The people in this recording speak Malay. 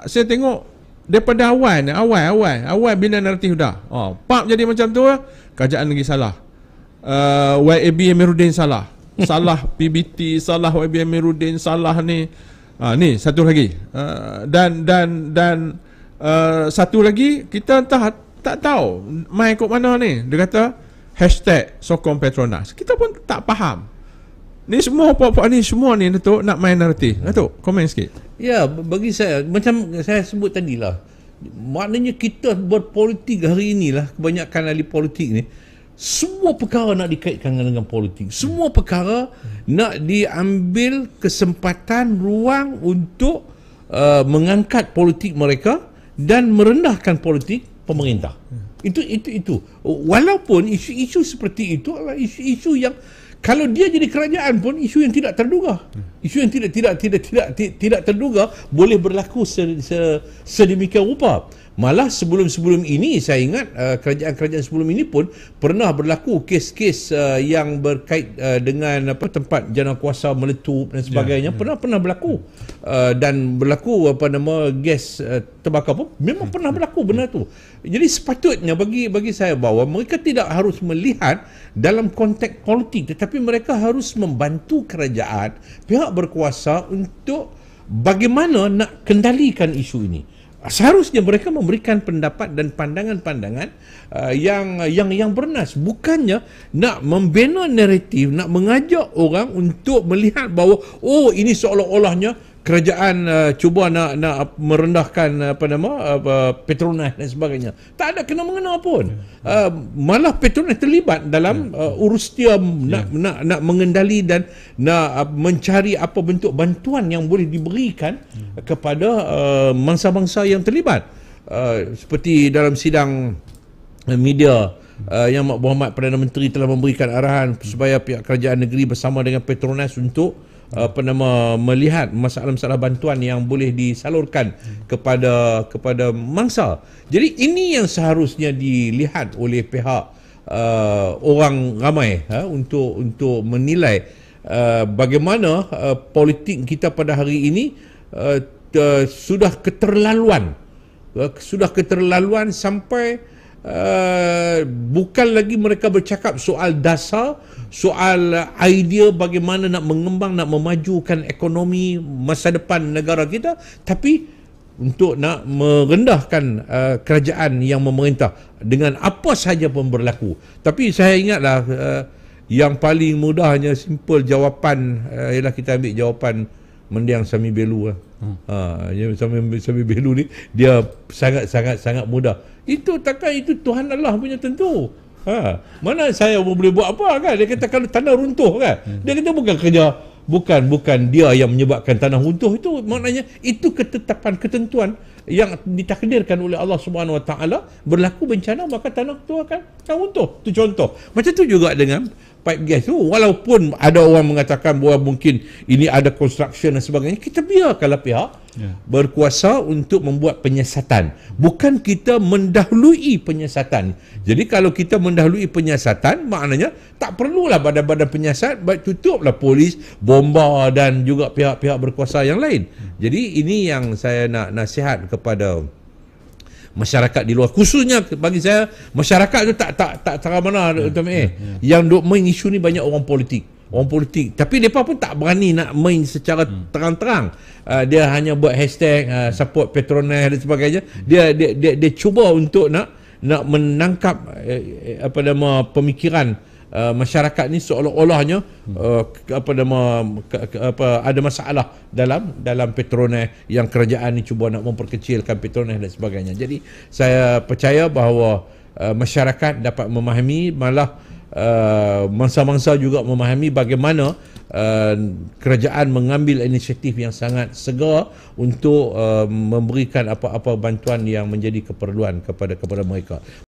Saya tengok daripada awal bila naratif dah. Pak jadi macam tu, kerajaan negeri salah. YAB Amiruddin salah. Salah PBT, salah YAB Amiruddin, salah ni. Ni satu lagi. Dan satu lagi kita entah tak tahu mai kok mana ni. Dia kata #sokong Petronas. Kita pun tak faham. Ni semua puak-puak ni semua ni Datuk nak main naratif. Datuk, komen sikit. Ya, bagi saya macam saya sebut tadilah, maknanya kita berpolitik hari inilah, kebanyakan ahli politik ni semua perkara nak dikaitkan dengan politik. Semua perkara nak diambil kesempatan, ruang untuk mengangkat politik mereka dan merendahkan politik pemerintah. Itu. Walaupun isu-isu seperti itu adalah isu-isu yang kalau dia jadi kerajaan pun isu yang tidak terduga. Isu yang tidak terduga boleh berlaku sedemikian rupa. Malah sebelum ini saya ingat kerajaan-kerajaan sebelum ini pun pernah berlaku kes-kes yang berkait dengan tempat janakuasa meletup dan sebagainya. Pernah berlaku. Dan berlaku gas terbakar pun memang pernah berlaku benda tu. Jadi sepatutnya bagi saya bahawa mereka tidak harus melihat dalam konteks politik, tetapi mereka harus membantu kerajaan, pihak berkuasa untuk bagaimana nak kendalikan isu ini. Seharusnya mereka memberikan pendapat dan pandangan-pandangan yang bernas, bukannya nak membina naratif, nak mengajak orang untuk melihat bahawa ini seolah-olahnya kerajaan cuba nak merendahkan Petronas dan sebagainya. Tak ada kena-mengena pun. Malah Petronas terlibat dalam urus dia nak mengendali dan nak mencari apa bentuk bantuan yang boleh diberikan kepada mangsa-mangsa yang terlibat. Seperti dalam sidang media yang Mak Berhormat Perdana Menteri telah memberikan arahan supaya pihak kerajaan negeri bersama dengan Petronas untuk melihat masalah-masalah bantuan yang boleh disalurkan kepada mangsa. Jadi ini yang seharusnya dilihat oleh pihak orang ramai untuk menilai bagaimana politik kita pada hari ini sudah keterlaluan sampai bukan lagi mereka bercakap soal dasar, soal idea bagaimana nak mengembang, nak memajukan ekonomi masa depan negara kita, tapi untuk nak merendahkan kerajaan yang memerintah dengan apa sahaja pun berlaku. Tapi saya ingatlah yang paling mudahnya, simple jawapan ialah kita ambil jawapan mendiang Sami Belu lah. Sami Belu ni dia sangat mudah. Itu takkan itu Tuhan Allah punya tentu. Mana saya boleh buat apa kan? Dia kata kalau tanah runtuh kan. Dia kata bukan kerja, bukan dia yang menyebabkan tanah runtuh. Itu maknanya itu ketetapan, ketentuan yang ditakdirkan oleh Allah Subhanahu Wa Taala. Berlaku bencana maka tanah tu akan runtuh. Itu contoh. Macam tu juga dengan pipe gas tu, walaupun ada orang mengatakan bahawa mungkin ini ada construction dan sebagainya, kita biarkanlah pihak berkuasa untuk membuat penyiasatan, bukan kita mendahului penyiasatan. Jadi kalau kita mendahului penyiasatan, maknanya tak perlulah badan-badan penyiasat, tutuplah polis, bomba dan juga pihak-pihak berkuasa yang lain. Jadi ini yang saya nak nasihat kepada masyarakat di luar, khususnya bagi saya masyarakat tu tak terang mana yang duk main isu ni banyak orang politik, tapi mereka pun tak berani nak main secara terang-terang. Dia hanya buat hashtag support Petronas dan sebagainya. Dia cuba untuk nak menangkap pemikiran masyarakat ni seolah-olahnya ada masalah dalam Petronas, yang kerajaan ni cuba nak memperkecilkan Petronas dan sebagainya. Jadi saya percaya bahawa masyarakat dapat memahami, malah mangsa-mangsa juga memahami bagaimana kerajaan mengambil inisiatif yang sangat segera untuk memberikan apa-apa bantuan yang menjadi keperluan kepada mereka.